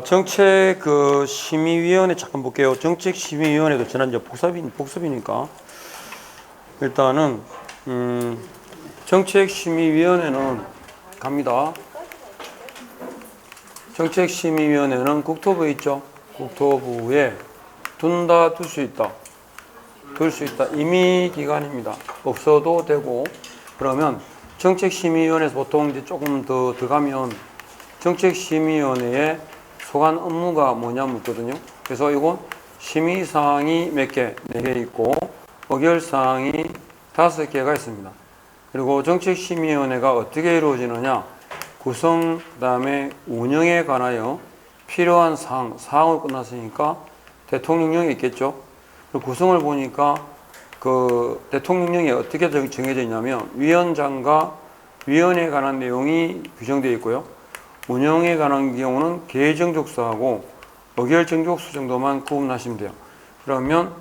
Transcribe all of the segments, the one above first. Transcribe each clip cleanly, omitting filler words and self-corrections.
정책 심의위원회 잠깐 볼게요. 정책 심의위원회도 지난주 복습이니까 일단은 정책 심의위원회는 갑니다. 정책 심의위원회는 국토부에 있죠. 국토부에 둘 수 있다. 임의 기관입니다. 없어도 되고. 그러면 정책 심의위원회에서 보통 이제 조금 더 들어가면 정책 심의위원회의 소관 업무가 뭐냐 묻거든요. 그래서 이건 심의사항이 몇 개? 4개 있고 의결사항이 5개가 있습니다. 그리고 정책심의위원회가 어떻게 이루어지느냐? 구성, 그 다음에 운영에 관하여 필요한 사항으로 끝났으니까 대통령령이 있겠죠. 그리고 구성을 보니까 그 대통령령이 어떻게 정해져 있냐면 위원장과 위원회에 관한 내용이 규정되어 있고요. 운영에 관한 경우는 계정족수하고 의결정족수 정도만 구분하시면 돼요. 그러면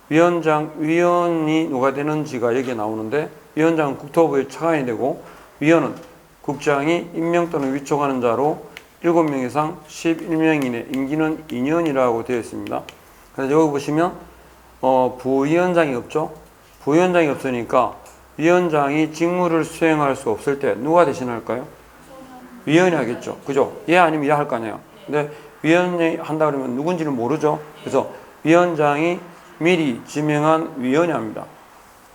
위원이 누가 되는지가 여기에 나오는데 위원장은 국토부의 차관이 되고 위원은 국장이 임명 또는 위촉하는 자로 7명 이상 11명 이내 임기는 2년이라고 되어 있습니다. 그래서 여기 보시면 부위원장이 없죠. 부위원장이 없으니까 위원장이 직무를 수행할 수 없을 때 누가 대신할까요? 위원이 하겠죠. 그죠? 얘 아니면 얘 할 거 아니에요. 근데 위원이 한다 그러면 누군지는 모르죠. 그래서 위원장이 미리 지명한 위원이 합니다.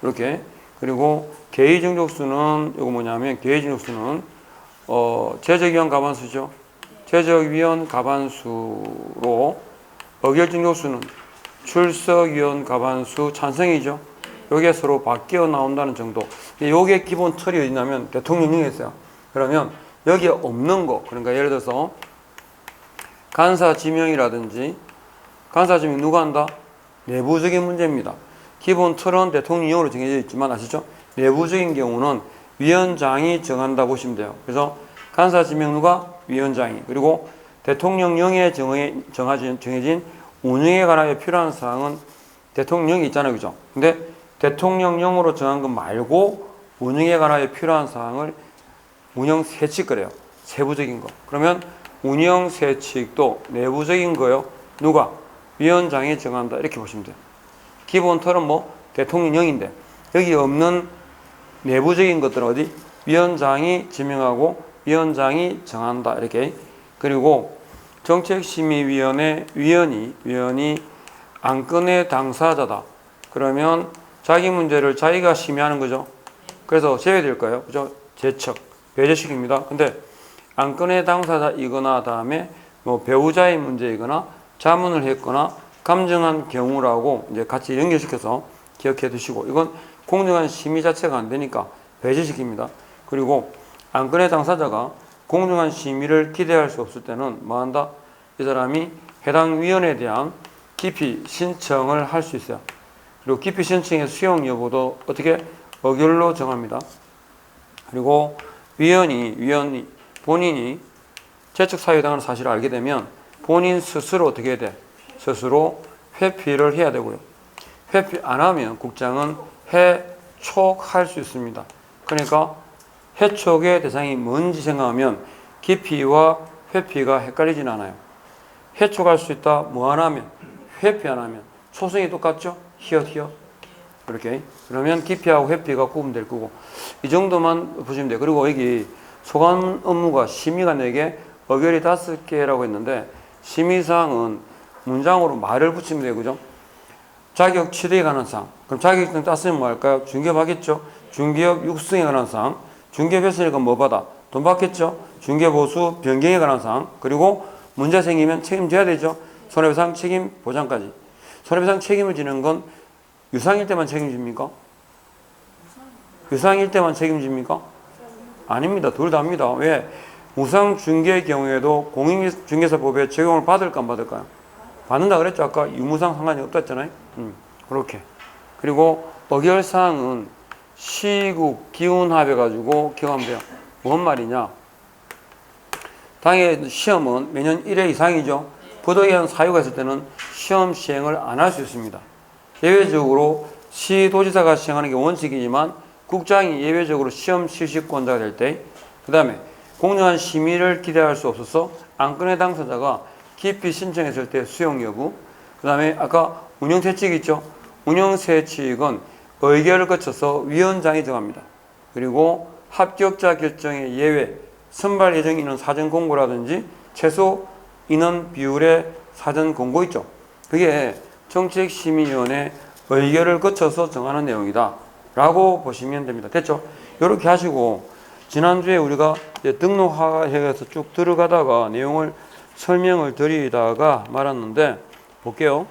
이렇게. 그리고 개의정족수는 이거 뭐냐면 개의정족수는 제적위원 가반수죠. 제적위원 가반수로 의결정족수는 출석위원 가반수 찬성이죠. 요게 서로 바뀌어 나온다는 정도. 요게 기본 틀이 어디냐면 대통령령에 있어요. 그러면 여기에 없는 거, 그러니까 예를 들어서 간사 지명이라든지 간사 지명 누가 한다? 내부적인 문제입니다. 기본 틀은 대통령령으로 정해져 있지만 아시죠? 내부적인 경우는 위원장이 정한다 보시면 돼요. 그래서 간사 지명 누가? 위원장이. 그리고 대통령령에 정해진 운영에 관하여 필요한 사항은 대통령령이 있잖아요. 그죠? 근데 대통령령으로 정한 것 말고 운영에 관하여 필요한 사항을 운영세칙 그래요. 세부적인 거. 그러면 운영세칙도 내부적인 거요. 누가? 위원장이 정한다. 이렇게 보시면 돼요. 기본 틀은 뭐? 대통령령인데 여기 없는 내부적인 것들은 어디? 위원장이 지명하고 위원장이 정한다. 이렇게. 그리고 정책심의위원회 위원이 안건의 당사자다. 그러면 자기 문제를 자기가 심의하는 거죠. 그래서 제외될 거예요. 그죠? 제척, 배제식입니다. 근데 안건의 당사자이거나 다음에 뭐 배우자의 문제이거나 자문을 했거나 감정한 경우라고 이제 같이 연결시켜서 기억해 두시고 이건 공정한 심의 자체가 안 되니까 배제시킵니다. 그리고 안건의 당사자가 공정한 심의를 기대할 수 없을 때는 뭐 한다? 이 사람이 해당 위원회에 대한 기피 신청을 할 수 있어요. 그리고 기피 신청의 수용 여부도 어떻게? 의결로 정합니다. 그리고 위원이 본인이 제척 사유에 해당하는 사실을 알게 되면 본인 스스로 어떻게 해야 돼? 스스로 회피를 해야 되고요. 회피 안 하면 국장은 해촉할 수 있습니다. 그러니까 해촉의 대상이 뭔지 생각하면 기피와 회피가 헷갈리진 않아요. 해촉할 수 있다. 뭐 안 하면? 회피 안 하면. 초성이 똑같죠? 히읗. 이렇게. 그러면 기피하고 회피가 구분될 거고. 이 정도만 보시면 돼요. 그리고 여기 소관 업무가 심의가 4개, 의결이 5개라고 했는데 심의사항은 문장으로 말을 붙이면 돼요. 그죠? 자격 취득에 관한 사항. 그럼 자격증 땄으면 뭐 할까요? 중개받겠죠? 중개업 육성에 관한 사항. 중개했으니까 뭐 받아? 돈 받겠죠? 중개보수 변경에 관한 사항. 그리고 문제 생기면 책임져야 되죠? 손해배상 책임 보장까지. 손해배상 책임을 지는 건 유상일 때만 책임집니까? 유상일 때만 책임집니까? 아닙니다. 둘 다 합니다. 왜? 무상중개의 경우에도 공인중개사법에 적용을 받을까 안 받을까요? 받는다 그랬죠. 아까 유무상 상관이 없다 했잖아요. 그렇게. 그리고 의결사항은 시국 기운합해가지고 기억하면 돼요. 뭔 말이냐? 당의 시험은 매년 1회 이상이죠. 부득이한 사유가 있을 때는 시험 시행을 안 할 수 있습니다. 예외적으로 시도지사가 시행하는 게 원칙이지만 국장이 예외적으로 시험 실시권자가 될 때, 그 다음에 공정한 심의를 기대할 수 없어서 안건의 당사자가 기피 신청했을 때 수용 여부, 그 다음에 아까 운영세칙 있죠? 운영세칙은 의결을 거쳐서 위원장이 정합니다. 그리고 합격자 결정의 예외, 선발 예정 인원 사전 공고라든지 최소 인원 비율의 사전 공고 있죠. 그게 정책심의위원회 의결을 거쳐서 정하는 내용이다 라고 보시면 됩니다. 됐죠? 이렇게 하시고, 지난주에 우리가 등록하에서 쭉 들어가다가 내용을 설명을 드리다가 말았는데, 볼게요.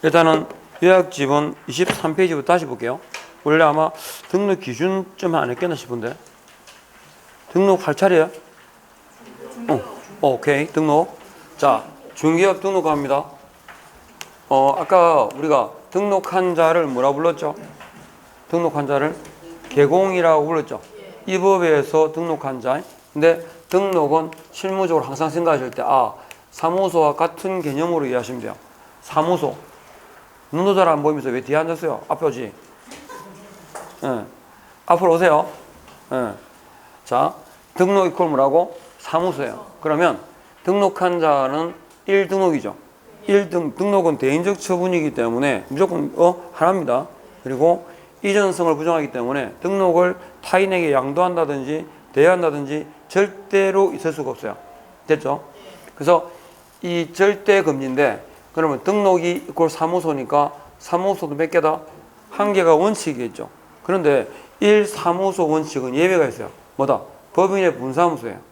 일단은 요약집은 23페이지부터 다시 볼게요. 원래 아마 등록 기준쯤 안 했겠나 싶은데, 등록할 차례야? 오케이, 등록. 자, 중개업 등록합니다. 아까 우리가 등록한 자를 뭐라 불렀죠? 등록한 자를 개공이라고 불렀죠. 이 법에서 등록한 자. 근데 등록은 실무적으로 항상 생각하실 때, 사무소와 같은 개념으로 이해하시면 돼요. 사무소. 눈도 잘 안 보이면서 왜 뒤에 앉았어요? 앞에 오지. 앞으로 오세요. 자, 등록 이퀄 뭐라고? 사무소예요. 그러면 등록한 자는 1등록이죠. 등록은 대인적 처분이기 때문에 무조건 하나입니다. 그리고 이전성을 부정하기 때문에 등록을 타인에게 양도한다든지 대여한다든지 절대로 있을 수가 없어요. 됐죠? 그래서 이 절대 금지인데, 그러면 등록이 이퀄 사무소니까 사무소도 몇 개다? 한 개가 원칙이겠죠. 그런데 1사무소 원칙은 예외가 있어요. 뭐다? 법인의 분사무소예요.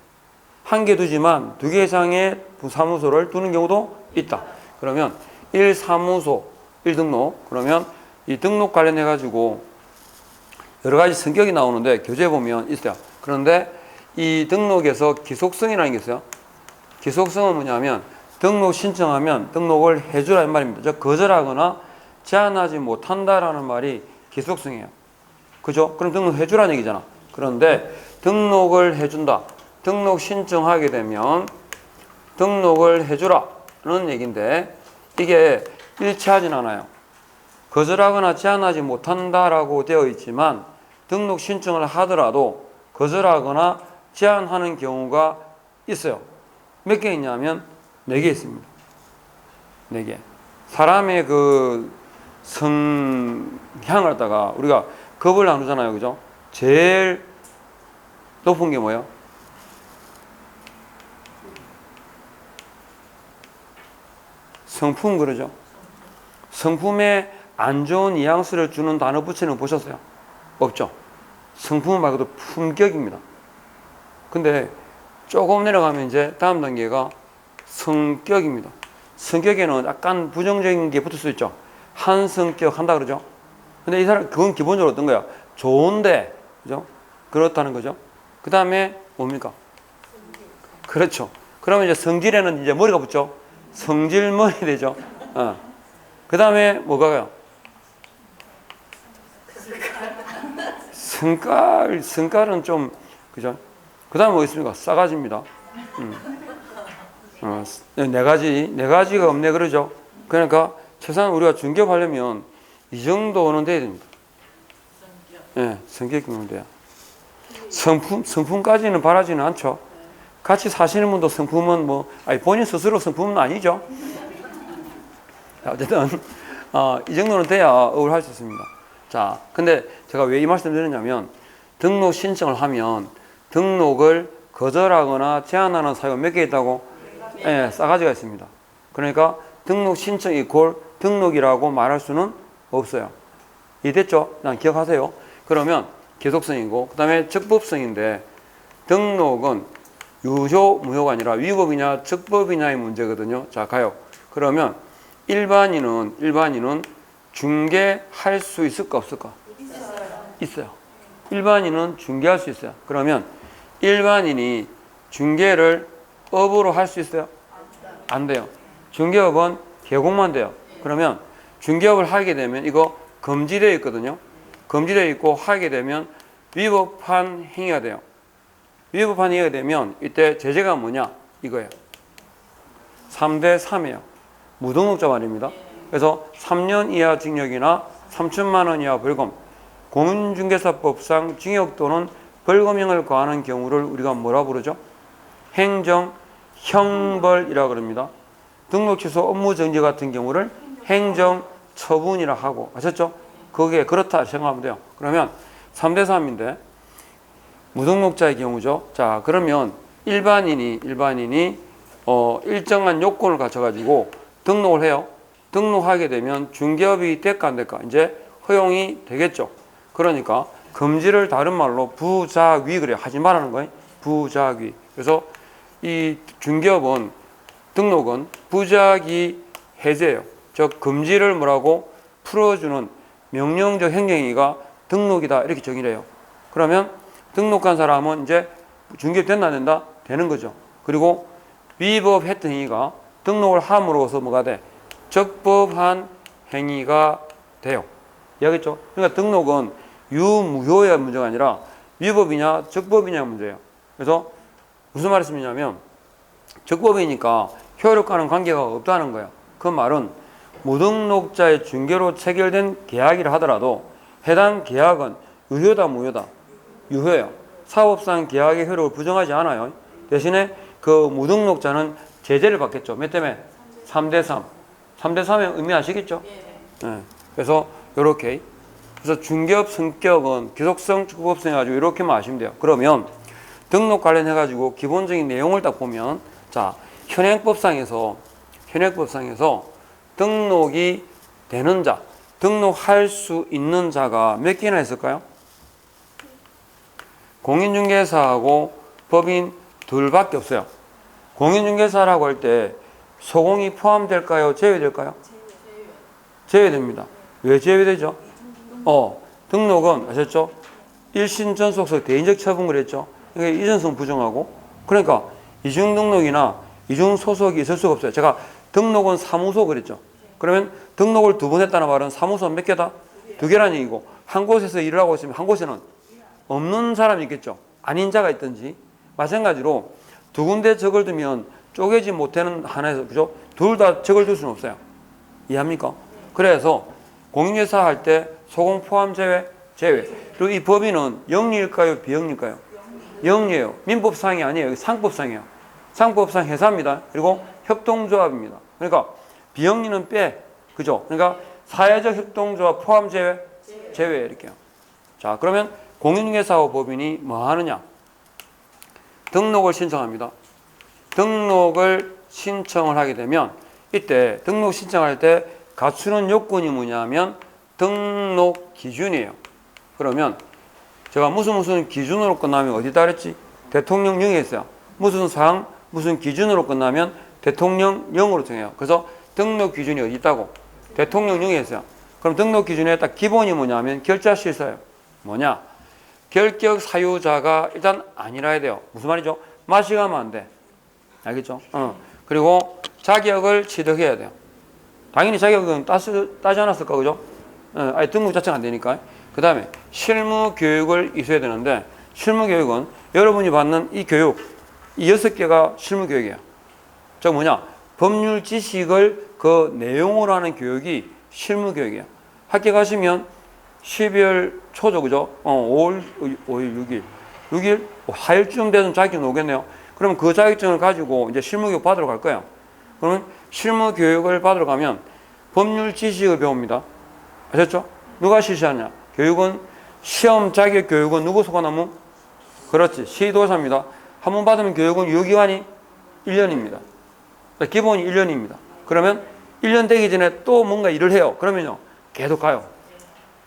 한 개 두지만 두 개 이상의 사무소를 두는 경우도 있다. 그러면 1사무소 1등록, 그러면 이 등록 관련해 가지고 여러 가지 성격이 나오는데 교재에 보면 있어요. 그런데 이 등록에서 기속성이라는 게 있어요. 기속성은 뭐냐면 등록 신청하면 등록을 해주라 이 말입니다. 즉 거절하거나 제한하지 못한다라는 말이 기속성이에요. 그죠? 그럼 등록해주라는 얘기잖아. 그런데 등록을 해준다. 등록 신청하게 되면 등록을 해주라는 얘기인데, 이게 일치하진 않아요. 거절하거나 제한하지 못한다라고 되어 있지만 등록 신청을 하더라도 거절하거나 제한하는 경우가 있어요. 몇 개 있냐면 4개 있습니다. 4개. 사람의 그 성향을 갖다가 우리가 급을 나누잖아요. 그죠? 제일 높은 게 뭐예요? 성품, 그러죠? 성품에 안 좋은 뉘앙스를 주는 단어 붙이는 거 보셨어요? 없죠? 성품 말고도 품격입니다. 근데 조금 내려가면 이제 다음 단계가 성격입니다. 성격에는 약간 부정적인 게 붙을 수 있죠. 한성격 한다 그러죠. 근데 이 사람 그건 기본적으로 어떤 거야? 좋은데, 그죠? 그렇다는 거죠. 그 다음에 뭡니까? 그렇죠. 그러면 이제 성질에는 이제 머리가 붙죠. 성질머리 되죠. 그 다음에 뭐가요? 성깔은 좀, 그죠? 그 다음에 뭐 있습니까? 싸가지입니다. 네 가지가 없네, 그러죠? 그러니까 최소한 우리가 중개하려면 이 정도는 돼야 됩니다. 성격 기능 돼요. 성품까지는 바라지는 않죠. 같이 사시는 분도 성품은 본인 스스로 성품은 아니죠. 어쨌든, 이 정도는 돼야 업을 할 수 있습니다. 자, 근데 제가 왜 이 말씀 드리냐면, 등록 신청을 하면 등록을 거절하거나 제한하는 사유가 몇 개 있다고? 싸가지가 있습니다. 그러니까 등록 신청 이퀄 등록이라고 말할 수는 없어요. 이해됐죠? 난 기억하세요. 그러면 계속성이고, 그 다음에 적법성인데, 등록은 유효, 무효가 아니라 위법이냐, 적법이냐의 문제거든요. 자, 가요. 그러면 일반인은 중개할 수 있을까, 없을까? 있어요. 일반인은 중개할 수 있어요. 그러면 일반인이 중개를 업으로 할 수 있어요? 안 돼요. 중개업은 개공만 돼요. 그러면 중개업을 하게 되면 이거 금지되어 있거든요. 금지되어 있고 하게 되면 위법한 행위가 돼요. 위법한 행위가 되면 이때 제재가 뭐냐? 이거예요. 3대 3이에요. 무등록자 말입니다. 그래서 3년 이하 징역이나 3천만 원 이하 벌금, 공인중개사법상 징역 또는 벌금형을 가하는 경우를 우리가 뭐라 부르죠? 행정형벌이라 그럽니다. 등록 취소, 업무 정지 같은 경우를 행정처분이라 하고, 아셨죠? 그게 그렇다 생각하면 돼요. 그러면 3대 3인데 무등록자의 경우죠. 자, 그러면 일반인이 일정한 요건을 갖춰가지고 등록을 해요. 등록하게 되면 중개업이 될까 안 될까? 이제 허용이 되겠죠. 그러니까 금지를 다른 말로 부작위 그래요. 하지 말라는 거예요. 부작위. 그래서 이 중개업은 등록은 부작위 해제예요. 즉 금지를 뭐라고 풀어주는 명령적 행정행위가 등록이다 이렇게 정의를 해요. 그러면 등록한 사람은 이제 중개업 된다 안 된다? 되는 거죠. 그리고 위법했던 행위가 등록을 함으로써 뭐가 돼? 적법한 행위가 돼요. 이해하겠죠? 그러니까 등록은 유무효의 문제가 아니라 위법이냐 적법이냐 문제예요. 그래서 무슨 말을 쓰냐면 적법이니까 효력과는 관계가 없다는 거예요. 그 말은 무등록자의 중개로 체결된 계약이라 하더라도 해당 계약은 유효다 무효다? 유효예요. 사업상 계약의 효력을 부정하지 않아요. 대신에 그 무등록자는 제재를 받겠죠. 몇 때문에? 3대 3. 3대 3의 의미 아시겠죠? 네. 그래서 이렇게. 그래서 중개업 성격은 기속성, 축법성 해가지고 이렇게만 아시면 돼요. 그러면 등록 관련해가지고 기본적인 내용을 딱 보면, 자, 현행법상에서 등록이 되는 자, 등록할 수 있는 자가 몇 개나 있을까요? 공인중개사하고 법인 둘밖에 없어요. 공인중개사라고 할 때 소공이 포함될까요? 제외될까요? 제외됩니다. 왜 제외되죠? 등록은 아셨죠? 일심 전속서 대인적 처분 그랬죠? 그러니까 이전성 부정하고, 그러니까 이중 등록이나 이중 소속이 있을 수가 없어요. 제가 등록은 사무소 그랬죠? 그러면 등록을 2번 했다는 말은 사무소 몇 개다? 2개라는 얘기고, 한 곳에서 일을 하고 있으면 한 곳에는 없는 사람이 있겠죠? 아닌 자가 있든지. 마찬가지로 2군데 적을 두면 쪼개지 못하는 하나에서, 그죠? 둘 다 적을 둘 수는 없어요. 이해합니까? 그래서 공인중개사 할 때 소공 포함 제외? 그리고 이 법인은 영리일까요? 비영리일까요? 영리예요. 민법상이 아니에요. 상법상이에요. 상법상 회사입니다. 그리고 협동조합입니다. 그러니까 비영리는 빼. 그죠? 그러니까 사회적 협동조합 포함 제외? 제외 이렇게요. 자, 그러면 공인중개사와 법인이 뭐 하느냐? 등록을 신청합니다. 등록을 신청을 하게 되면 이때 등록 신청할 때 갖추는 요건이 뭐냐면 등록 기준이에요. 그러면 제가 무슨 기준으로 끝나면 어디다 그랬지? 대통령령에 있어요. 무슨 사항, 무슨 기준으로 끝나면 대통령령으로 정해요. 그래서 등록 기준이 어디 있다고? 대통령령에 있어요. 그럼 등록 기준에 딱 기본이 뭐냐면 결자실서예요. 뭐냐? 결격 사유자가 일단 아니라 해야 돼요. 무슨 말이죠? 마시가면 안 돼. 알겠죠? 그리고 자격을 취득해야 돼요. 당연히 자격은 따지 않았을까, 그죠? 아니, 등록 자체가 안 되니까. 그 다음에 실무 교육을 있어야 되는데, 실무 교육은 여러분이 받는 이 교육, 이 6개가 실무 교육이에요. 즉 뭐냐? 법률 지식을 그 내용으로 하는 교육이 실무 교육이에요. 학교 가시면 12월 초죠, 그죠? 5일, 6일, 4일쯤 되는 자격증 오겠네요. 그럼 그 자격증을 가지고 이제 실무교육 받으러 갈 거예요. 그러면 실무교육을 받으러 가면 법률 지식을 배웁니다. 아셨죠? 누가 실시하냐? 교육은, 시험 자격 교육은 누구 속아나무? 그렇지. 시도사입니다. 한 번 받으면 교육은 유효기간이 1년입니다. 기본이 1년입니다. 그러면 1년 되기 전에 또 뭔가 일을 해요. 그러면요, 계속 가요.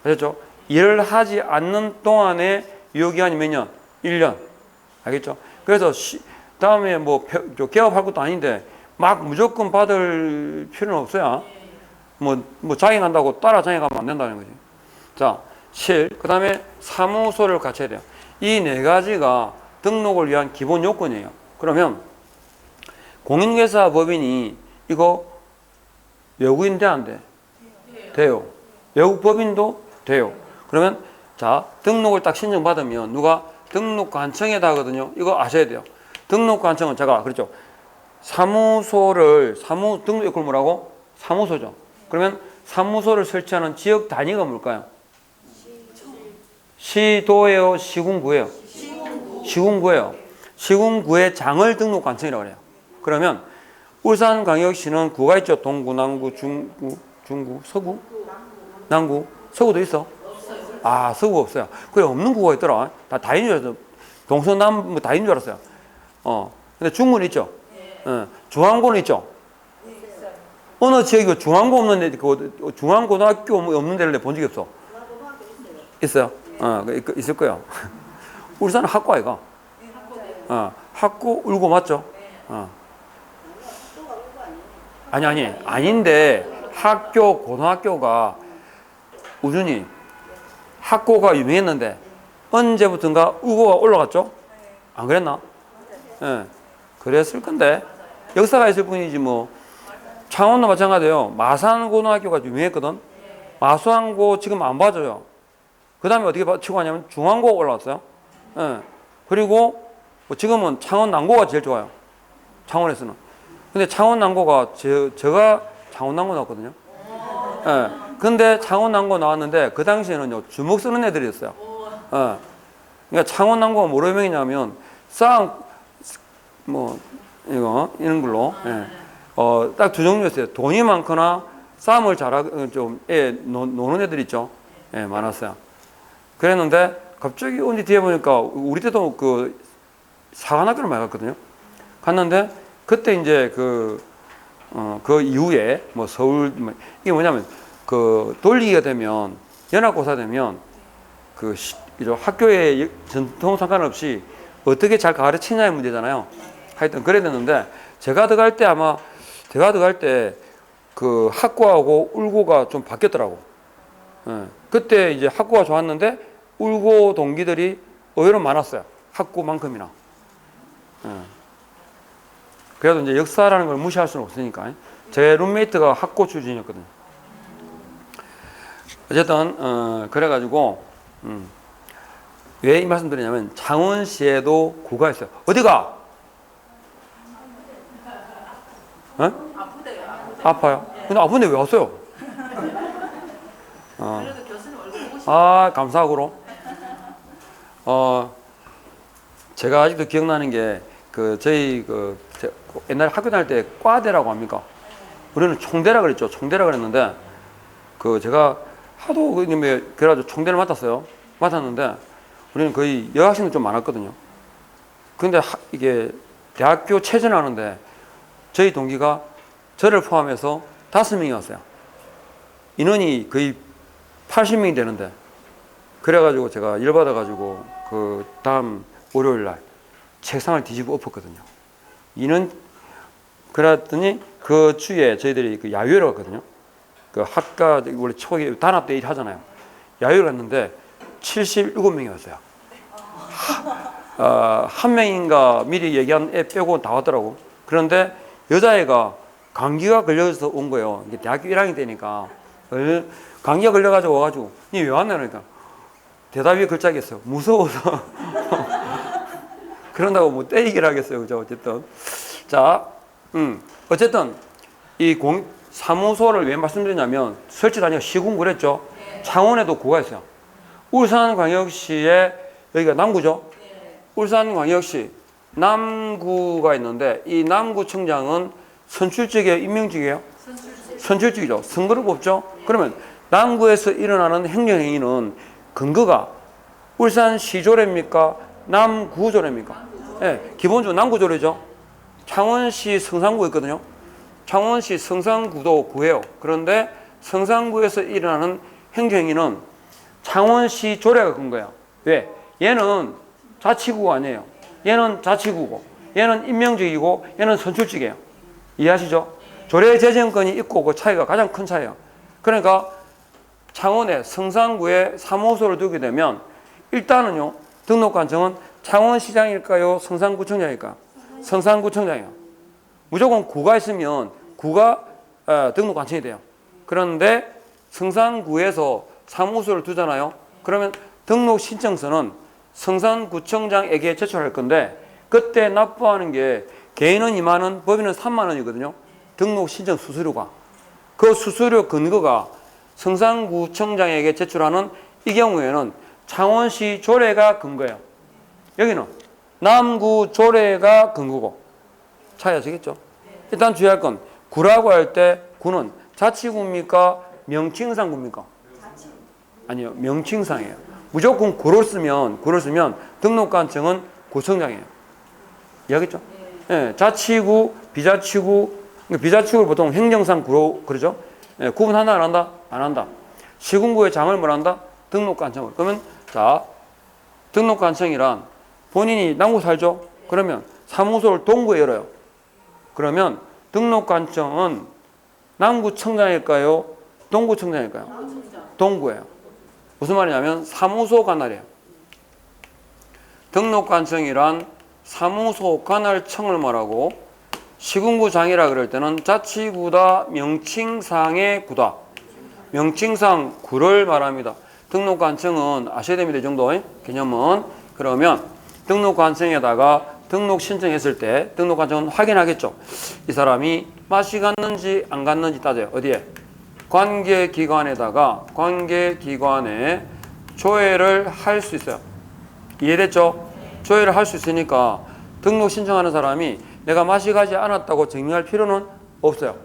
아셨죠? 일을 하지 않는 동안에 유효기간이 몇 년? 1년. 알겠죠? 그래서 다음에 뭐 개업할 것도 아닌데 막 무조건 받을 필요는 없어요. 뭐 장애한다고 따라 장애가면 안 된다는 거지. 자, 그 다음에 사무소를 갖춰야 돼요. 이 4가지가 등록을 위한 기본 요건이에요. 그러면 공인중개사 법인이 이거 외국인 돼 안 돼? 돼요. 외국 법인도 돼요. 그러면 자, 등록을 딱 신청받으면 누가 등록관청에다 하거든요. 이거 아셔야 돼요. 등록관청은 제가 그랬죠. 등록 요건 뭐라고? 사무소죠. 그러면 사무소를 설치하는 지역 단위가 뭘까요? 시도예요, 시군구예요? 시군구예요. 시군구의 장을 등록관청이라고 그래요. 그러면 울산광역시는 구가 있죠. 동구, 남구, 중구, 서구? 남구? 서구도 있어? 아, 서구 없어요. 그래, 없는 구가 있더라. 다 있는 줄 알았어. 동서남 다 있는 줄 알았어요. 근데 중구는 있죠? 중앙고는 있죠? 어느 지역이고 중앙고 없는 데, 중앙고등학교 없는 데를 본 적이 없어. 있어요? 있을 거예요. 울산은 학고 아이가? 학고 울고 맞죠? 아닌데 학교, 고등학교가 우준이 학고가 유명했는데 언제부턴가 우고가 올라갔죠? 안 그랬나? 예. 그랬을 건데 역사가 있을 뿐이지 뭐. 창원도 마찬가지예요. 마산고등학교가 유명했거든. 마산고 지금 안 봐줘요. 그 다음에 어떻게 치고 하냐면 중앙고가 올라왔어요. 예. 그리고 지금은 창원 남고가 제일 좋아요. 창원에서는. 근데 창원 남고가 제가 창원 남고 나왔거든요. 예. 근데 창원 남고 나왔는데 그 당시에는요 주먹 쓰는 애들이었어요. 예. 그러니까 창원 남고가 뭐로 유명했냐면 싸움 이런 걸로. 예. 딱 두 종류였어요. 돈이 많거나 싸움을 노는 애들 있죠. 예, 많았어요. 그랬는데 갑자기 언제 뒤에 보니까 우리 때도 그 사관학교를 많이 갔거든요. 갔는데 그때 이제 그 이후에 뭐 서울 이게 뭐냐면 그 돌리기가 되면 연합고사 되면 학교의 전통 상관없이 어떻게 잘 가르치냐의 문제잖아요. 하여튼 그래야 되는데 제가 들어갈 때 그 학고하고 울고가 좀 바뀌었더라고. 예. 그때 이제 학고가 좋았는데 울고 동기들이 의외로 많았어요. 학고만큼이나. 예. 그래도 이제 역사라는 걸 무시할 수는 없으니까. 제 룸메이트가 학고 출신이었거든요. 어쨌든 그래가지고 왜 이 말씀 드리냐면 창원시에도 구가 있어요. 어디가? 아파요? 근데 아픈데 왜 왔어요? 그래도 교수님 얼굴 보고 싶어요. 감사하고로. 제가 아직도 기억나는 게 저희 옛날에 학교 다닐 때 과대라고 합니까? 우리는 총대라 그랬죠. 총대라 그랬는데 제가 하도 그래가지고 총대를 맡았는데 우리는 거의 여학생도 좀 많았거든요. 근데 이게 대학교 체전하는데 저희 동기가 저를 포함해서 5명이 왔어요. 인원이 거의 80명이 되는데 그래가지고 제가 열받아가지고 그 다음 월요일 날 책상을 뒤집어 엎었거든요. 그랬더니 그 주에 저희들이 그 야유회를 갔거든요. 그 학과 원래 초기 단합 때 일하잖아요. 야유회를 갔는데 77명이 왔어요. 한 명인가 미리 얘기한 애 빼고 다 왔더라고. 그런데 여자애가 감기가 걸려서 온 거예요. 이게 대학교 1학년 때니까 감기가 걸려가지고 와가지고 니 왜 왔나 그러니까 대답이 글자겠어요. 무서워서. 그런다고 뭐 때리기를 하겠어요. 그죠? 어쨌든 자, 어쨌든 이 사무소를 왜 말씀드리냐면 설치 단위가 시군 그랬죠. 창원에도 구가 있어요. 울산광역시에 여기가 남구죠. 울산광역시 남구가 있는데 이 남구청장은 선출직이에요, 임명직이에요? 선출직이죠. 선거를 뽑죠. 그러면 남구에서 일어나는 행정행위는 근거가 울산시조례입니까? 남구조례입니까? 네, 기본적으로 남구조례죠. 창원시 성산구 있거든요. 창원시 성산구도 구예요. 그런데 성산구에서 일어나는 행정행위는 창원시 조례가 근거예요. 왜? 얘는 자치구가 아니에요. 얘는 자치구고 얘는 임명직이고 얘는 선출직이에요. 이해하시죠? 조례 제정권이 있고 그 차이가 가장 큰 차이예요. 그러니까 창원에 성산구에 사무소를 두게 되면 일단은요 등록관청은 창원시장일까요? 성산구청장일까요? 성산구청장이에요. 무조건 구가 있으면 구가 등록관청이 돼요. 그런데 성산구에서 사무소를 두잖아요. 그러면 등록신청서는 성산구청장에게 제출할 건데 그때 납부하는 게 개인은 2만 원, 법인은 3만 원이거든요. 등록신청 수수료가. 그 수수료 근거가 성산구청장에게 제출하는 이 경우에는 창원시 조례가 근거예요. 여기는 남구 조례가 근거고 차이 아시겠죠? 일단 주의할 건 구라고 할 때 구는 자치구입니까? 명칭상구입니까? 아니요, 명칭상이에요. 무조건 구를 쓰면 등록관청은 구청장이에요. 이해하겠죠? 예, 자치구, 비자치구, 비자치구를 보통 행정상 구로 그러죠? 예, 구분한다 안 한다? 안 한다. 시군구의 장을 뭘 한다? 등록관청을. 그러면 자, 등록관청이란 본인이 남구 살죠? 그러면 사무소를 동구에 열어요. 그러면 등록관청은 남구청장일까요? 동구청장일까요? 동구예요. 무슨 말이냐면 사무소 관할이에요. 등록관청이란 사무소 관할청을 말하고 시군구장이라 그럴 때는 자치구다 명칭상의 구다. 명칭상 구를 말합니다. 등록관청은 아셔야 됩니다. 이 정도 개념은. 그러면 등록관청에다가 등록 신청했을 때 등록관청은 확인하겠죠. 이 사람이 맛이 갔는지 안 갔는지 따져요. 어디에? 관계기관에다가 관계기관에 조회를 할 수 있어요. 이해됐죠? 조회를 할 수 있으니까 등록 신청하는 사람이 내가 맛이 가지 않았다고 증명할 필요는 없어요.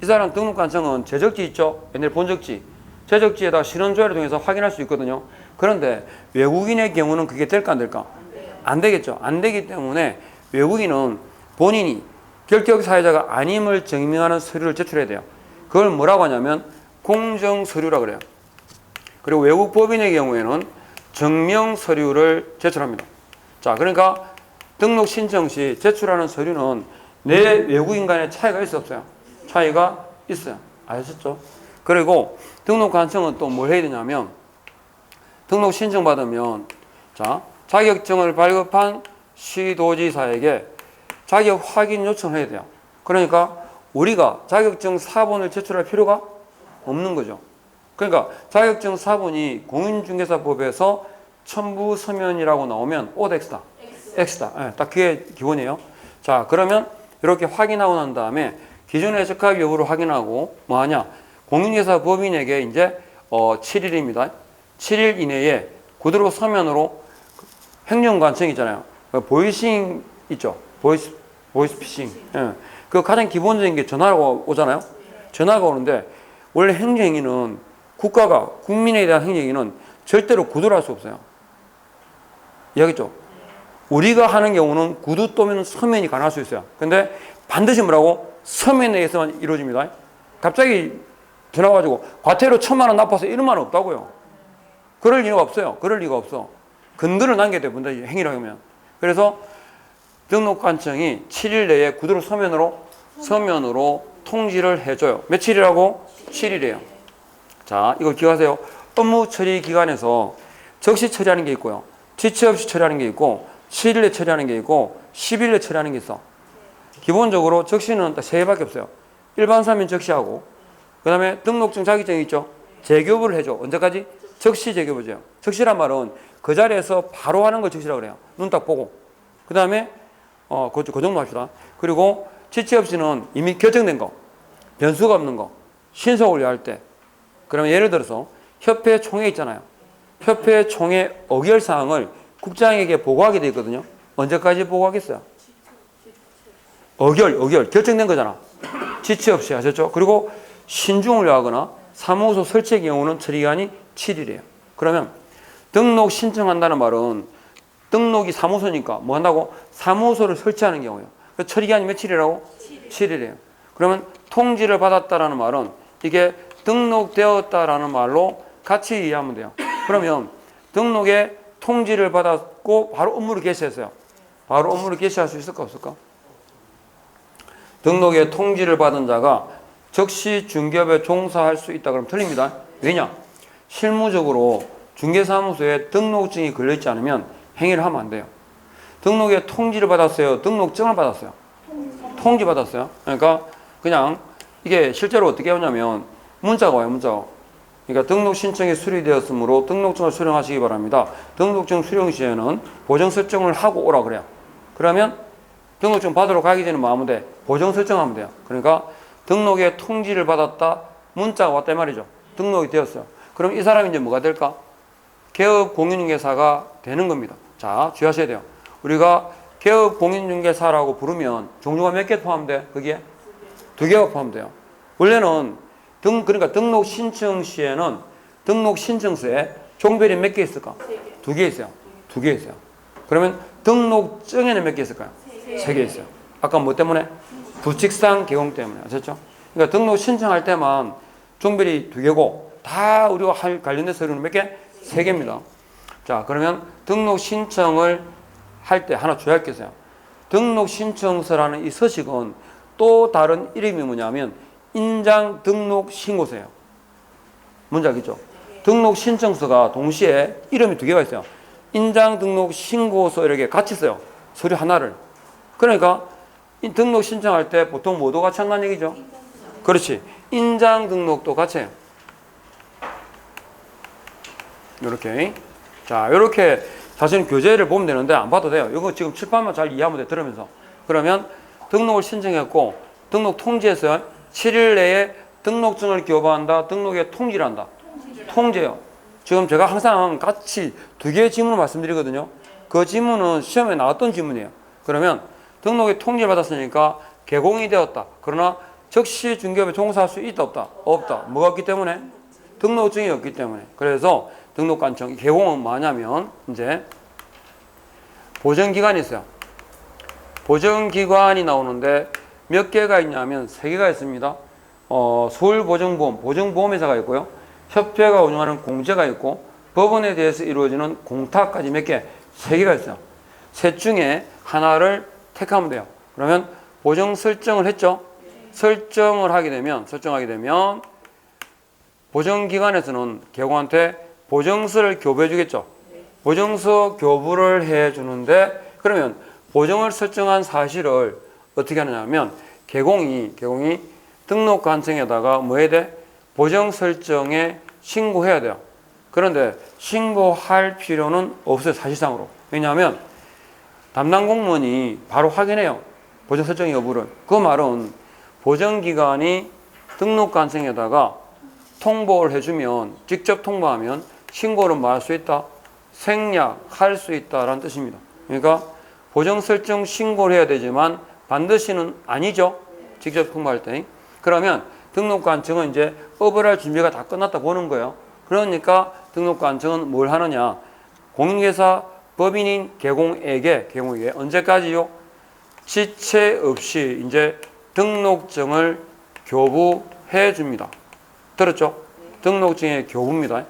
이 사람 등록관청은 제적지 있죠? 옛날 본적지. 제적지에다 신원조회를 통해서 확인할 수 있거든요. 그런데 외국인의 경우는 그게 될까 안 될까? 안 되겠죠. 안 되기 때문에 외국인은 본인이 결격 사유자가 아님을 증명하는 서류를 제출해야 돼요. 그걸 뭐라고 하냐면 공정서류라고 그래요. 그리고 외국 법인의 경우에는 증명 서류를 제출합니다. 자, 그러니까 등록 신청 시 제출하는 서류는 내 외국인 간의 차이가 있어 없어요? 차이가 있어요. 아셨죠? 그리고 등록관청은 또 뭘 해야 되냐면 등록 신청 받으면 자, 자격증을 발급한 시도지사에게 자격 확인 요청을 해야 돼요. 그러니까 우리가 자격증 사본을 제출할 필요가 없는 거죠. 그러니까 자격증 사본이 공인중개사법에서 첨부 서면이라고 나오면 OX다. X다. 네, 딱 그게 기본이에요. 자, 그러면 이렇게 확인하고 난 다음에 기존의 적합 여부를 확인하고 뭐 하냐? 공인중개사 법인에게 이제 7일입니다. 7일 이내에 구두로 서면으로 행정관청 있잖아요. 보이싱 있죠. 보이스피싱. 예. 그 가장 기본적인 게 전화가 오잖아요. 전화가 오는데 원래 행정행위는 국가가 국민에 대한 행정행위는 절대로 구두로 할 수 없어요. 이해하겠죠? 우리가 하는 경우는 구두 또는 서면이 가능할 수 있어요. 근데 반드시 뭐라고? 서면에 의해서만 이루어집니다. 갑자기 전화 가지고 과태료 1,000만 원 납부해서 이런 말은 없다고요. 그럴 리가 없어요. 그럴 리가 없어. 근거를 남겨야 돼요. 문제 행위를 하면. 그래서 등록관청이 7일 내에 구두로 서면으로 통지를 해줘요. 며칠이라고? 7일이에요. 자, 이거 기억하세요. 업무 처리 기간에서 적시 처리하는 게 있고요. 지체 없이 처리하는 게 있고 7일에 처리하는 게 있고 10일에 처리하는 게 있어. 기본적으로 적시는 딱 3개밖에 없어요. 일반 사면 적시하고 그 다음에 등록증 자격증이 있죠. 재교부를 해줘. 언제까지? 적시 재교부죠. 적시란 말은 그 자리에서 바로 하는 걸 적시라고 그래요. 눈 딱 보고. 그 다음에 그 정도 합시다. 그리고 지체 없이는 이미 결정된 거, 변수가 없는 거, 신속을 위할 때. 그러면 예를 들어서 협회 총회 있잖아요. 협회 총회 의결 사항을 국장에게 보고하게 돼 있거든요. 언제까지 보고하겠어요? 의결 결정된 거잖아. 지체 없이 하셨죠? 그리고 신중을 위하거나 사무소 설치의 경우는 처리기간이 7일이에요. 그러면 등록 신청한다는 말은 등록이 사무소니까 뭐 한다고? 사무소를 설치하는 경우예요. 그래서 처리기간이 며칠이라고? 7일이에요. 그러면 통지를 받았다라는 말은 이게 등록되었다라는 말로 같이 이해하면 돼요. 그러면 등록에 통지를 받았고 바로 업무를 개시했어요. 바로 업무를 개시할 수 있을까 없을까? 등록에 통지를 받은 자가 즉시 중개업에 종사할 수 있다 그러면 틀립니다. 왜냐? 실무적으로 중개사무소에 등록증이 걸려있지 않으면 행위를 하면 안 돼요. 등록에 통지를 받았어요? 등록증을 받았어요? 통지 받았어요? 그러니까 그냥 이게 실제로 어떻게 하냐면 문자가 와요. 문자가. 그러니까 등록 신청이 수리되었으므로 등록증을 수령하시기 바랍니다. 등록증 수령 시에는 보정 설정을 하고 오라 그래요. 그러면 등록증 받으러 가기 전에 뭐 하면 돼? 보정 설정하면 돼요. 그러니까 등록의 통지를 받았다. 문자가 왔다 이 말이죠. 등록이 되었어요. 그럼 이 사람이 이제 뭐가 될까? 개업 공인중개사가 되는 겁니다. 자, 주의하셔야 돼요. 우리가 개업 공인중개사라고 부르면 종류가 몇 개 포함돼? 거기에? 2개가 포함돼요. 원래는 그러니까 등록 신청 시에는 등록 신청서에 종별이 몇 개 있을까? 2개 있어요. 2개 있어요. 그러면 등록증에는 몇 개 있을까요? 3개 있어요. 아까 뭐 때문에? 부칙상 개공 때문에. 아셨죠? 그러니까 등록 신청할 때만 종별이 2개고 다 우리가 할 관련된 서류는 몇 개? 3개입니다. 자, 그러면 등록 신청을 할 때 하나 주의할 게 있어요. 등록 신청서라는 이 서식은 또 다른 이름이 뭐냐면 인장 등록 신고서예요. 뭔지 알겠죠? 등록 신청서가 동시에 이름이 2개가 있어요. 인장 등록 신고서 이렇게 같이 써요. 서류 하나를. 그러니까 이 등록 신청할 때 보통 뭐도 같이 한다는 얘기죠? 그렇지. 인장 등록도 같이 해요. 이렇게. 자, 이렇게 사실은 교재를 보면 되는데 안 봐도 돼요. 이거 지금 칠판만 잘 이해하면 돼. 들으면서. 그러면 등록을 신청했고 등록 통지에서 7일 내에 등록증을 교부한다. 등록에 통지를 한다. 통지예요. 지금 제가 항상 같이 2개의 지문을 말씀드리거든요. 그 지문은 시험에 나왔던 지문이에요. 그러면 등록에 통지를 받았으니까 개공이 되었다. 그러나 즉시 중개업에 종사할 수 있다 없다? 없다. 뭐가 없기 때문에? 등록증이 없기 때문에. 그래서 등록관청 개공은 뭐냐면 이제 보정기관이 있어요. 보정기관이 나오는데 몇 개가 있냐면 3개가 있습니다. 서울보정보험, 보정보험회사가 있고요. 협회가 운영하는 공제가 있고 법원에 대해서 이루어지는 공탁까지 몇 개? 3개가 있어요. 셋 중에 하나를 택하면 돼요. 그러면 보정 설정을 했죠. 설정을 하게 되면 보정기관에서는 개공한테 보정서를 교부해 주겠죠. 보정서 교부를 해 주는데 그러면 보정을 설정한 사실을 어떻게 하느냐면 개공이 등록관청에다가 뭐 해야 돼? 보정 설정에 신고해야 돼요. 그런데 신고할 필요는 없어요. 사실상으로. 왜냐하면 담당 공무원이 바로 확인해요. 보정 설정 여부를. 그 말은 보정기관이 등록관청에다가 통보를 해주면 직접 통보하면 신고를 뭐 할 수 있다? 생략할 수 있다라는 뜻입니다. 그러니까 보정 설정 신고를 해야 되지만 반드시는 아니죠. 직접 통보할 때. 그러면 등록관청은 이제 업을 할 준비가 다 끝났다 보는 거예요. 그러니까 등록관청은 뭘 하느냐? 공인중개사 법인인 개공에게 언제까지요? 지체 없이 이제 등록증을 교부해 줍니다. 들었죠? 등록증의 교부입니다.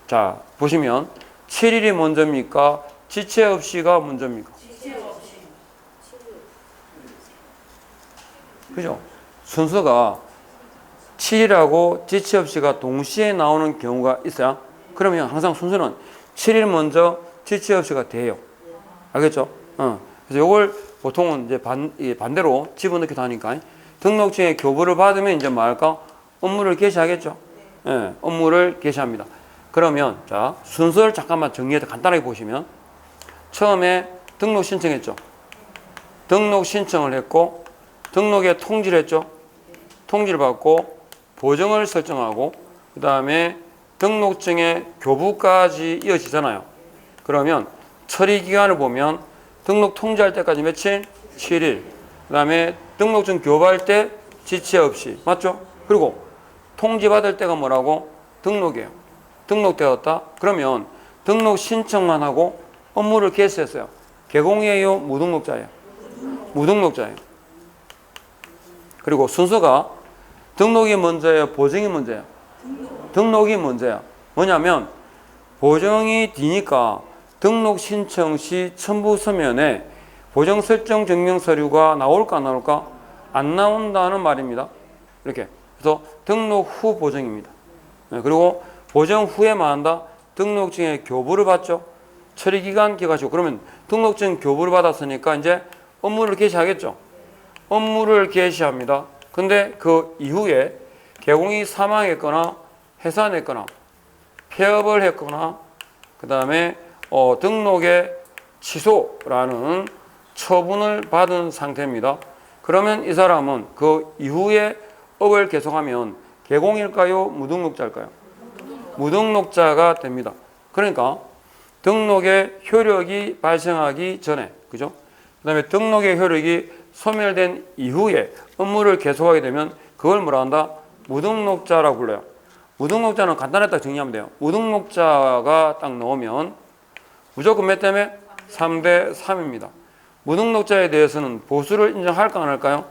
자, 보시면 7일이 먼저입니까? 지체 없이가 먼저입니까? 지체 없이. 그죠? 순서가 7일하고 지체 없이가 동시에 나오는 경우가 있어요. 그러면 항상 순서는 7일 먼저 지체 없이가 돼요. 알겠죠? 그래서 이걸 보통은 이제 반대로 집어넣기도 하니까 등록증의 교부를 받으면 이제 뭐 할까? 업무를 개시하겠죠? 예, 업무를 개시합니다. 그러면 자, 순서를 잠깐만 정리해서 간단하게 보시면 처음에 등록 신청했죠. 등록 신청을 했고 등록에 통지를 했죠. 통지를 받고 보정을 설정하고 그 다음에 등록증의 교부까지 이어지잖아요. 그러면 처리 기간을 보면 등록 통지할 때까지 며칠? 7일. 그 다음에 등록증 교부할 때 지체 없이. 맞죠? 그리고 통지 받을 때가 뭐라고? 등록이에요. 등록되었다. 그러면 등록 신청만 하고 업무를 개시했어요. 개공이에요? 무등록자예요? 무등록자예요. 그리고 순서가 등록이 먼저예요? 보정이 먼저예요? 등록이 먼저예요. 뭐냐면 보정이 뒤니까 등록 신청 시 첨부 서면에 보정 설정 증명 서류가 나올까 안 나올까? 안 나온다는 말입니다. 이렇게. 그래서 등록 후 보정입니다. 그리고 보정 후에만 한다? 등록증의 교부를 받죠. 처리기간 기가지고 그러면 등록증 교부를 받았으니까 이제 업무를 개시하겠죠. 업무를 개시합니다. 근데 그 이후에 개공이 사망했거나 해산했거나 폐업을 했거나 그 다음에 등록의 취소라는 처분을 받은 상태입니다. 그러면 이 사람은 그 이후에 업을 계속하면 개공일까요? 무등록자일까요? 무등록자가 됩니다. 그러니까 등록의 효력이 발생하기 전에, 그죠? 그 다음에 등록의 효력이 소멸된 이후에 업무를 계속하게 되면 그걸 뭐라 한다? 무등록자라고 불러요. 무등록자는 간단하게 딱 정리하면 돼요. 무등록자가 딱 나오면 무조건 몇 때문에? 3대 3입니다. 무등록자에 대해서는 보수를 인정할까 안 할까요?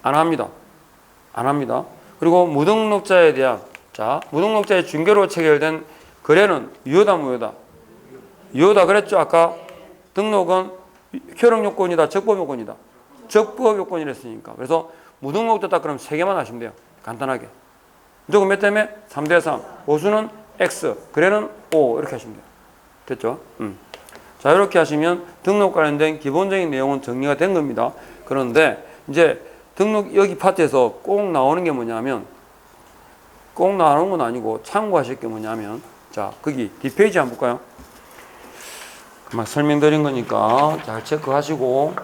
안 합니다. 안 합니다. 그리고 무등록자에 대한, 자, 무등록자의 중개로 체결된 거래는 유효다 무효다? 유효다 그랬죠? 아까 등록은 효력 요건이다, 적법 요건이다. 적법 요건이랬으니까. 그래서 무등록자 딱 그럼 3개만 하시면 돼요. 간단하게. 무조건 몇 때문에? 3대 3. 보수는 X, 거래는 O 이렇게 하시면 돼요. 됐죠? 자, 이렇게 하시면 등록 관련된 기본적인 내용은 정리가 된 겁니다. 그런데 이제 등록 여기 파트에서 꼭 나오는 게 뭐냐면, 꼭 나오는 건 아니고 참고하실 게 뭐냐면, 자, 거기 뒷페이지 한번 볼까요? 막 설명드린 거니까 잘 체크하시고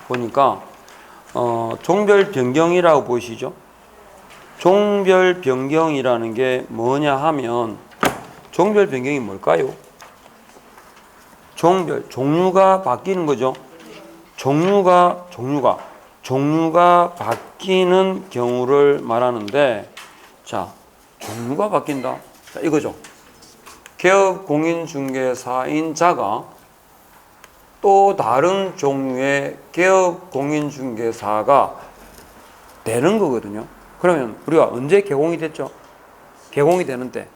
보니까 종별 변경이라고 보이시죠? 종별 변경이라는 게 뭐냐 하면, 종별 변경이 뭘까요? 종류가 바뀌는 거죠. 종류가 바뀌는 경우를 말하는데, 자, 종류가 바뀐다. 자, 이거죠. 개업 공인중개사인 자가 또 다른 종류의 개업 공인중개사가 되는 거거든요. 그러면 우리가 언제 개공이 됐죠? 개공이 되는 때.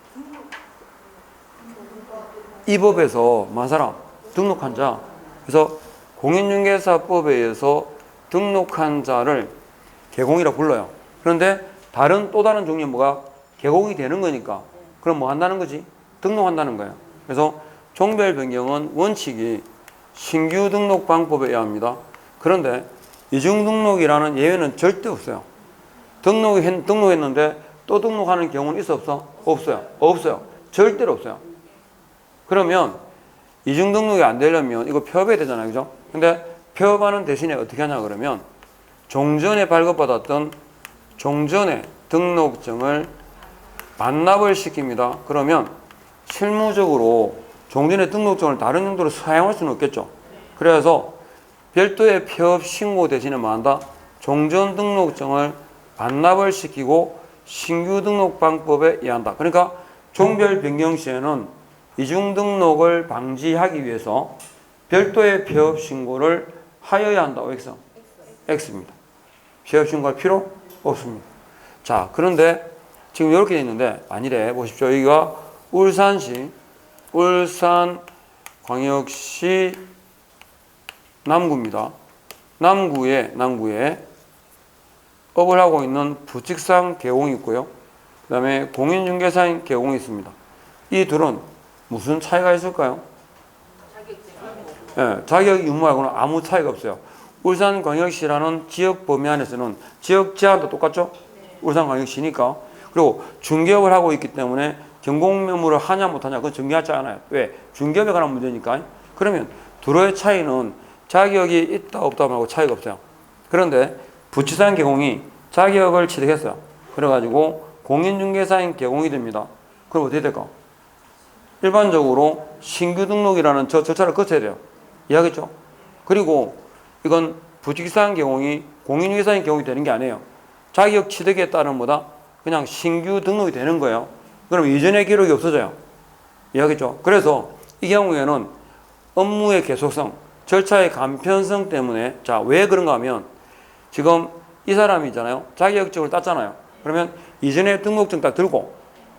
이 법에서 만사람 등록한 자, 그래서 공인중개사법에 의해서 등록한 자를 개공이라고 불러요. 그런데 또 다른 종류의 뭐가 개공이 되는 거니까, 그럼 뭐 한다는 거지? 등록한다는 거예요. 그래서 종별 변경은 원칙이 신규 등록 방법에 의합니다. 그런데 이중 등록이라는 예외는 절대 없어요. 등록했는데 또 등록하는 경우는 있어 없어? 없어요. 절대로 없어요. 그러면 이중 등록이 안 되려면 이거 폐업해야 되잖아요. 그죠? 근데 폐업하는 대신에 어떻게 하냐 그러면 종전에 발급받았던 종전의 등록증을 반납을 시킵니다. 그러면 실무적으로 종전의 등록증을 다른 용도로 사용할 수는 없겠죠. 그래서 별도의 폐업 신고 대신에 뭐 한다? 종전 등록증을 반납을 시키고 신규 등록 방법에 의한다. 그러니까 종별 변경 시에는 이중 등록을 방지하기 위해서 별도의 폐업 신고를 하여야 한다. X. X입니다. 폐업 신고할 필요 없습니다. 자, 그런데 지금 이렇게 돼 있는데 아니래. 보십시오. 여기가 울산시, 울산광역시 남구입니다. 남구에 업을 하고 있는 부칙상 개공이 있고요. 그 다음에 공인중개사인 개공이 있습니다. 이 둘은 무슨 차이가 있을까요? 자격 유무하고는 아무 차이가 없어요. 울산광역시라는 지역 범위 안에서는 지역 제한도 똑같죠? 울산광역시니까. 그리고 중개업을 하고 있기 때문에 경공매물을 하냐 못하냐 그건 중요하지 않아요. 왜? 중개업에 관한 문제니까. 그러면 둘의 차이는 자격이 있다 없다 말고 차이가 없어요. 그런데 부치상 개공이 자격을 취득했어요. 그래가지고 공인중개사인 개공이 됩니다. 그럼 어떻게 될까? 일반적으로 신규 등록이라는 저 절차를 거쳐야 돼요. 이해하겠죠? 그리고 이건 부직사한 개공이 공인중개사인 개공이 되는 게 아니에요. 자격 취득에 따른 뭐다? 그냥 신규 등록이 되는 거예요. 그럼 이전의 기록이 없어져요. 이해하겠죠? 그래서 이 경우에는 업무의 계속성, 절차의 간편성 때문에, 자, 왜 그런가 하면 지금 이 사람이 있잖아요. 자격증을 땄잖아요. 그러면 이전에 등록증 딱 들고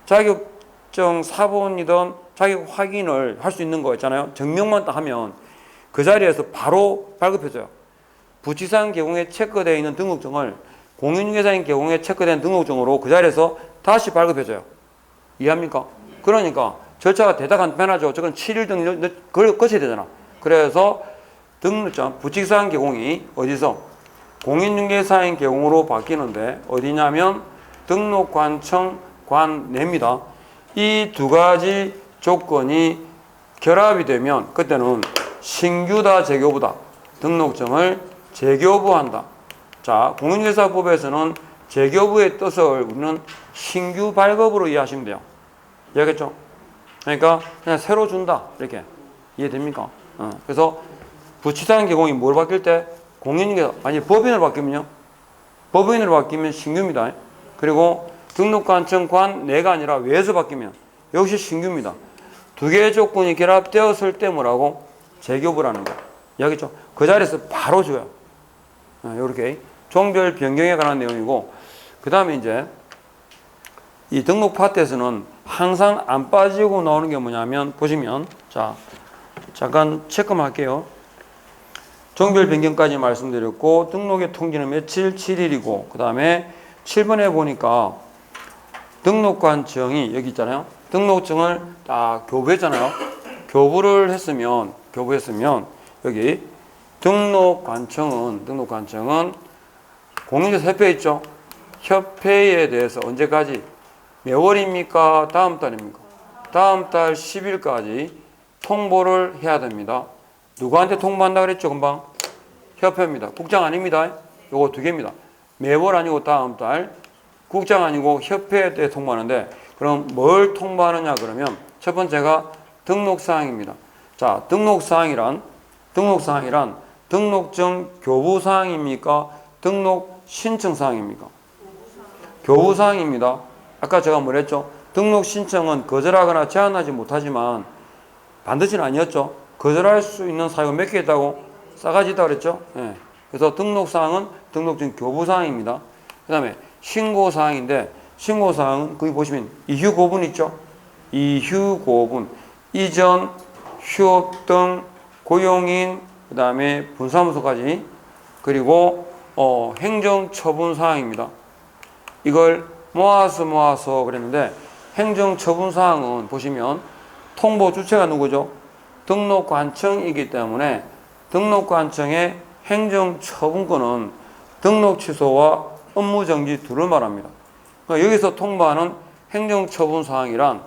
자격증 사본이든 자격 확인을 할 수 있는 거 있잖아요. 증명만 딱 하면 그 자리에서 바로 발급해줘요. 부치상 개공에 체크되어 있는 등록증을 공인중개사인 개공에 체크된 등록증으로 그 자리에서 다시 발급해줘요. 이해합니까? 그러니까 절차가 대단히 간편하죠. 저건 7일 등 그걸 거쳐야 되잖아. 그래서 등록증 부치상 개공이 어디서 공인중개사인 개공으로 바뀌는데 어디냐면 등록관청 관내입니다. 이 두 가지 조건이 결합이 되면 그때는 신규다 재교부다 등록증을 재교부한다. 자, 공인중개사법에서는 재교부의 뜻을 우리는 신규 발급으로 이해하시면 돼요. 이해하겠죠? 그러니까 그냥 새로 준다 이렇게 이해됩니까? 그래서 부치상 개공이 뭘 바뀔 때 공인중개사 아니 법인으로 바뀌면요. 법인으로 바뀌면 신규입니다. 그리고 등록관청관 내가 아니라 외에서 바뀌면 역시 신규입니다. 두 개의 조건이 결합되었을 때 뭐라고? 재교부라는 거야. 이해하겠죠? 그 자리에서 바로 줘요. 이렇게 종별 변경에 관한 내용이고, 그 다음에 이제 이 등록 파트에서는 항상 안 빠지고 나오는 게 뭐냐면 보시면 자 잠깐 체크만 할게요. 종별 변경까지 말씀드렸고 등록의 통지는 며칠 7일이고 그 다음에 7번에 보니까 등록관청이 여기 있잖아요. 등록증을 딱 교부했잖아요. 교부했으면 여기 등록관청은 공인중개사 협회 있죠. 협회에 대해서 언제까지 몇 월입니까? 다음 달입니까? 다음 달 10일까지 통보를 해야 됩니다. 누구한테 통보한다 그랬죠? 금방 협회입니다. 국장 아닙니다. 요거 두 개입니다. 매월 아니고 다음 달 국장 아니고 협회에 대해 통보하는데 그럼 뭘 통보하느냐 그러면 첫 번째가 등록사항입니다. 자, 등록사항이란 등록증 교부사항입니까? 등록 신청사항입니까? 교부사항입니다. 아까 제가 뭐랬죠? 등록 신청은 거절하거나 제한하지 못하지만 반드시는 아니었죠. 거절할 수 있는 사유가 몇 개 있다고? 싸가지 있다고 그랬죠? 예. 그래서 등록사항은 등록증 교부사항입니다. 그 다음에 신고사항인데 신고사항은 거기 보시면 이휴고분 있죠? 이휴고분, 이전, 휴업 등 고용인, 그 다음에 분사무소까지 그리고 행정처분사항입니다. 이걸 모아서 그랬는데 행정처분사항은 보시면 통보 주체가 누구죠? 등록관청이기 때문에 등록관청의 행정처분권은 등록 취소와 업무정지 둘을 말합니다. 그러니까 여기서 통보하는 행정처분사항이란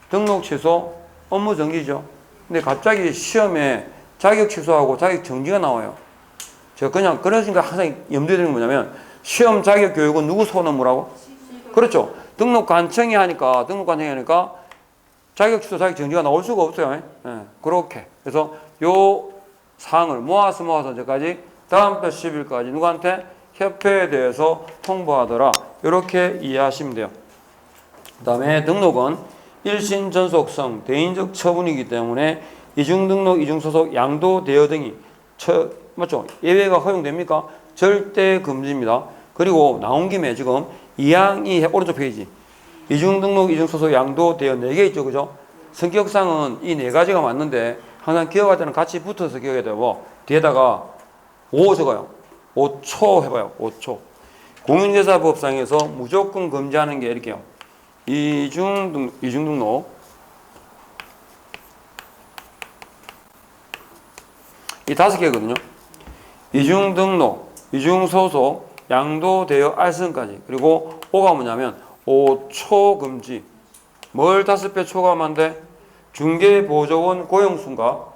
등록 취소, 업무정지죠. 근데 갑자기 시험에 자격 취소하고 자격 정지가 나와요. 제가 그냥 그런 생각 항상 염두에 두는 게 뭐냐면 시험 자격 교육은 누구 손 업무라고? 그렇죠. 등록관청이 하니까 자격 취소, 자격 정지가 나올 수가 없어요. 예, 그렇게. 그래서 요 사항을 모아서 언제까지? 다음 달 10일까지 누구한테? 협회에 대해서 통보하더라. 이렇게 이해하시면 돼요. 그 다음에 등록은 일신 전속성 대인적 처분이기 때문에 이중등록, 이중소속, 양도, 대여 등이 맞죠? 예외가 허용됩니까? 절대 금지입니다. 그리고 나온 김에 지금 2항이 오른쪽 페이지 이중등록, 이중소속, 양도, 대여 4개 있죠. 그죠? 성격상은 이 4가지가 맞는데 항상 기억할 때는 같이 붙어서 기억해야 되고 뒤에다가 5 적어요. 5초 해봐요. 5초. 공인중개사법상에서 무조건 금지하는 게 이렇게요. 이중등록 이 5개거든요. 이중등록, 이중소속, 양도, 대여, 알선까지. 그리고 5가 뭐냐면 5초 금지. 뭘 5배 초과하면 중개보조원 고용수가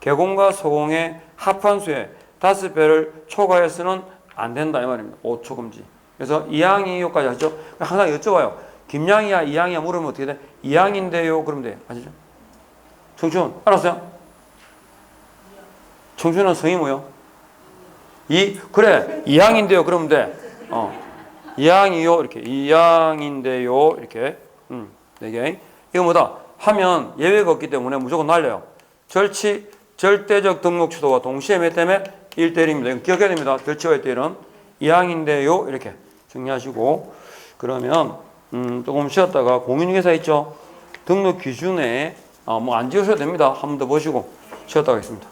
개공과 소공의 합한 수의 5배를 초과해서는 안 된다 이 말입니다. 5초 금지. 그래서 2항이 여기까지 하죠. 항상 여쭤봐요. 김양이야, 2항이야 물으면 어떻게 돼? 2항인데요. 그러면 돼. 아시죠? 청춘 알았어요? 청춘은 성이 뭐요? 그래 2항인데요. 그러면 돼. 2항이요. 이렇게 2항인데요. 이렇게 4개. 이거 뭐다? 하면 예외가 없기 때문에 무조건 날려요. 절대적 등록 취소와 동시에 몇 때문에 1대1입니다. 이거 기억해야 됩니다. 절치와 1대1은 2항인데요. 이렇게 정리하시고 그러면 조금 쉬었다가 공인중개사 있죠? 등록 기준에 뭐 안 지우셔도 됩니다. 한 번 더 보시고 쉬었다 가겠습니다.